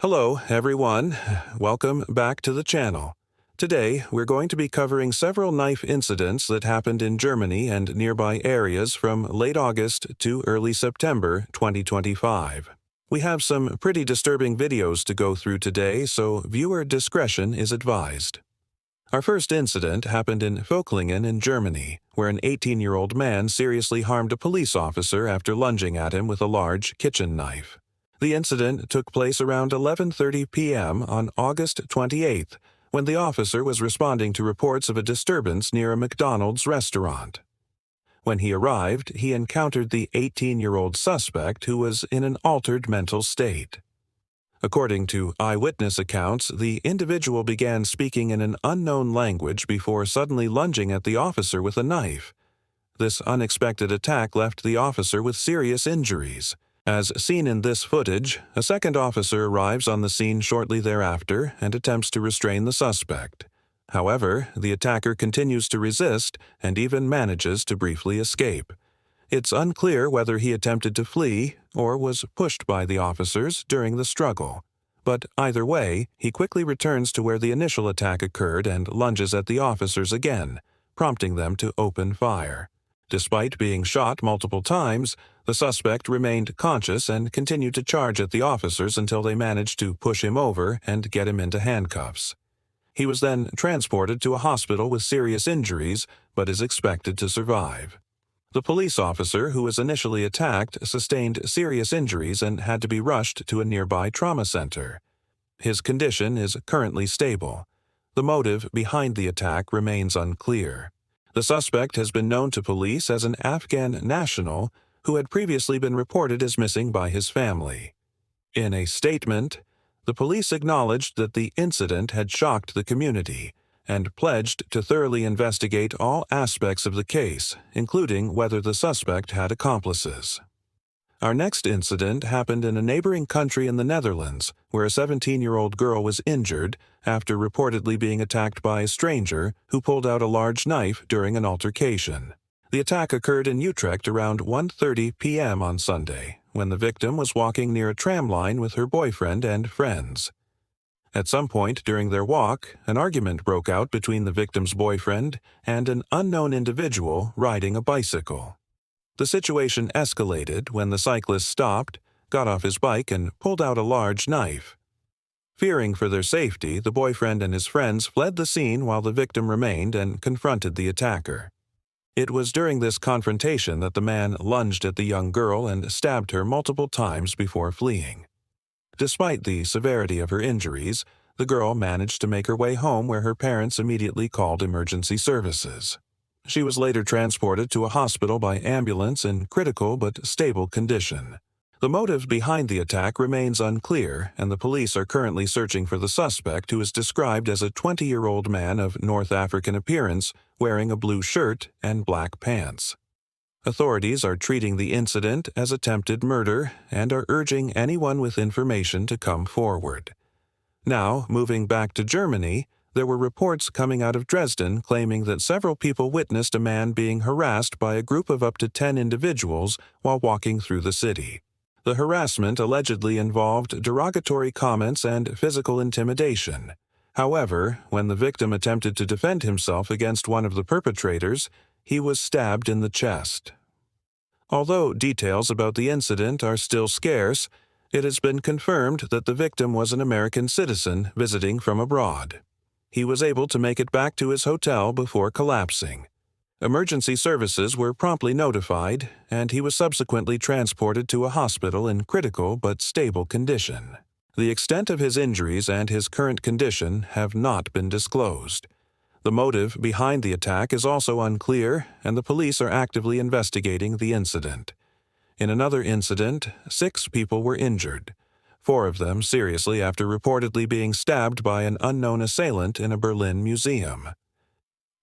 Hello, everyone. Welcome back to the channel. Today, we're going to be covering several knife incidents that happened in Germany and nearby areas from late August to early September 2025. We have some pretty disturbing videos to go through today, so viewer discretion is advised. Our first incident happened in Völklingen in Germany, where an 18-year-old man seriously harmed a police officer after lunging at him with a large kitchen knife. The incident took place around 11:30 p.m. on August 28th, when the officer was responding to reports of a disturbance near a McDonald's restaurant. When he arrived, he encountered the 18-year-old suspect who was in an altered mental state. According to eyewitness accounts, the individual began speaking in an unknown language before suddenly lunging at the officer with a knife. This unexpected attack left the officer with serious injuries. As seen in this footage, a second officer arrives on the scene shortly thereafter and attempts to restrain the suspect. However, the attacker continues to resist and even manages to briefly escape. It's unclear whether he attempted to flee or was pushed by the officers during the struggle. But either way, he quickly returns to where the initial attack occurred and lunges at the officers again, prompting them to open fire. Despite being shot multiple times, the suspect remained conscious and continued to charge at the officers until they managed to push him over and get him into handcuffs. He was then transported to a hospital with serious injuries, but is expected to survive. The police officer who was initially attacked sustained serious injuries and had to be rushed to a nearby trauma center. His condition is currently stable. The motive behind the attack remains unclear. The suspect has been known to police as an Afghan national who had previously been reported as missing by his family. In a statement, the police acknowledged that the incident had shocked the community and pledged to thoroughly investigate all aspects of the case, including whether the suspect had accomplices. Our next incident happened in a neighboring country in the Netherlands, where a 17-year-old girl was injured after reportedly being attacked by a stranger who pulled out a large knife during an altercation. The attack occurred in Utrecht around 1:30 p.m. on Sunday, when the victim was walking near a tram line with her boyfriend and friends. At some point during their walk, an argument broke out between the victim's boyfriend and an unknown individual riding a bicycle. The situation escalated when the cyclist stopped, got off his bike, and pulled out a large knife. Fearing for their safety, the boyfriend and his friends fled the scene while the victim remained and confronted the attacker. It was during this confrontation that the man lunged at the young girl and stabbed her multiple times before fleeing. Despite the severity of her injuries, the girl managed to make her way home, where her parents immediately called emergency services. She was later transported to a hospital by ambulance in critical but stable condition. The motive behind the attack remains unclear, and the police are currently searching for the suspect, who is described as a 20-year-old man of North African appearance wearing a blue shirt and black pants. Authorities are treating the incident as attempted murder and are urging anyone with information to come forward. Now, moving back to Germany, there were reports coming out of Dresden claiming that several people witnessed a man being harassed by a group of up to 10 individuals while walking through the city. The harassment allegedly involved derogatory comments and physical intimidation. However, when the victim attempted to defend himself against one of the perpetrators, he was stabbed in the chest. Although details about the incident are still scarce, it has been confirmed that the victim was an American citizen visiting from abroad. He was able to make it back to his hotel before collapsing. Emergency services were promptly notified, and he was subsequently transported to a hospital in critical but stable condition. The extent of his injuries and his current condition have not been disclosed. The motive behind the attack is also unclear, and the police are actively investigating the incident. In another incident, 6 people were injured, 4 of them seriously after reportedly being stabbed by an unknown assailant in a Berlin museum.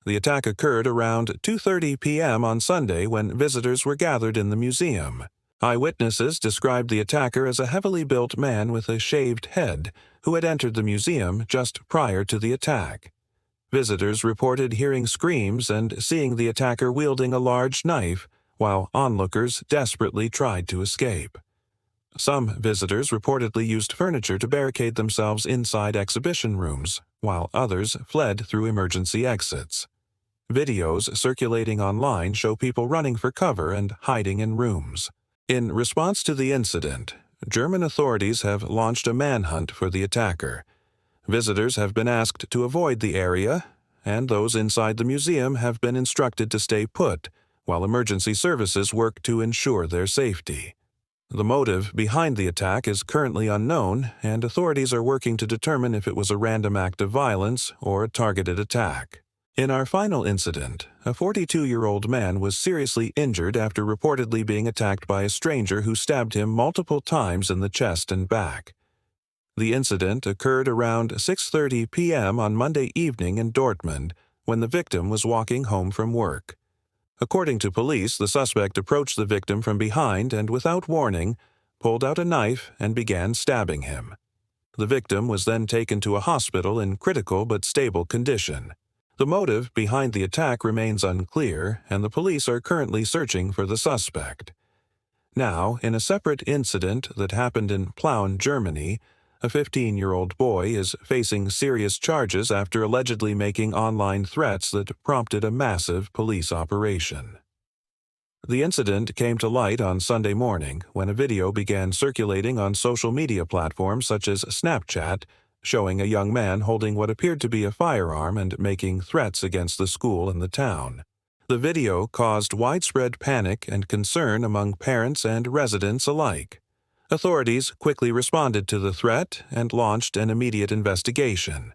The attack occurred around 2:30 p.m. on Sunday when visitors were gathered in the museum. Eyewitnesses described the attacker as a heavily built man with a shaved head who had entered the museum just prior to the attack. Visitors reported hearing screams and seeing the attacker wielding a large knife, while onlookers desperately tried to escape. Some visitors reportedly used furniture to barricade themselves inside exhibition rooms, while others fled through emergency exits. Videos circulating online show people running for cover and hiding in rooms. In response to the incident, German authorities have launched a manhunt for the attacker. Visitors have been asked to avoid the area, and those inside the museum have been instructed to stay put, while emergency services work to ensure their safety. The motive behind the attack is currently unknown, and authorities are working to determine if it was a random act of violence or a targeted attack. In our final incident, a 42-year-old man was seriously injured after reportedly being attacked by a stranger who stabbed him multiple times in the chest and back. The incident occurred around 6:30 p.m. on Monday evening in Dortmund, when the victim was walking home from work. According to police, the suspect approached the victim from behind and, without warning, pulled out a knife and began stabbing him. The victim was then taken to a hospital in critical but stable condition. The motive behind the attack remains unclear, and the police are currently searching for the suspect. Now, in a separate incident that happened in Plauen, Germany, a 15-year-old boy is facing serious charges after allegedly making online threats that prompted a massive police operation. The incident came to light on Sunday morning when a video began circulating on social media platforms such as Snapchat, showing a young man holding what appeared to be a firearm and making threats against the school in the town. The video caused widespread panic and concern among parents and residents alike. Authorities quickly responded to the threat and launched an immediate investigation.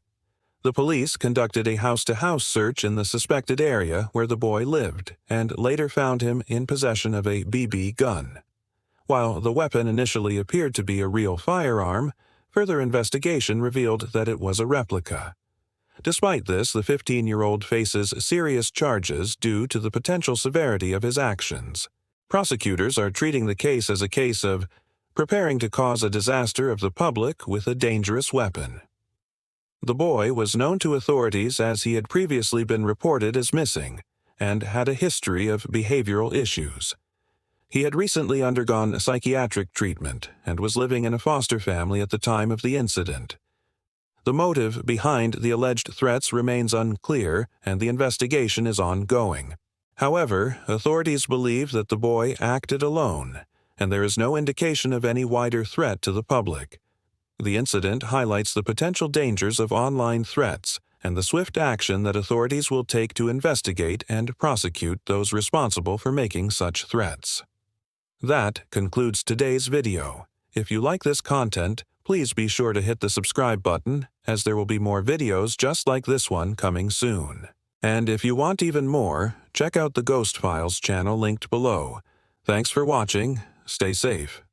The police conducted a house-to-house search in the suspected area where the boy lived and later found him in possession of a BB gun. While the weapon initially appeared to be a real firearm, further investigation revealed that it was a replica. Despite this, the 15-year-old faces serious charges due to the potential severity of his actions. Prosecutors are treating the case as a case of preparing to cause a disaster of the public with a dangerous weapon. The boy was known to authorities as he had previously been reported as missing and had a history of behavioral issues. He had recently undergone psychiatric treatment and was living in a foster family at the time of the incident. The motive behind the alleged threats remains unclear, and the investigation is ongoing. However, authorities believe that the boy acted alone, and there is no indication of any wider threat to the public. The incident highlights the potential dangers of online threats and the swift action that authorities will take to investigate and prosecute those responsible for making such threats. That concludes today's video. If you like this content, please be sure to hit the subscribe button, as there will be more videos just like this one coming soon. And if you want even more, check out the Ghost Files channel linked below. Thanks for watching. Stay safe.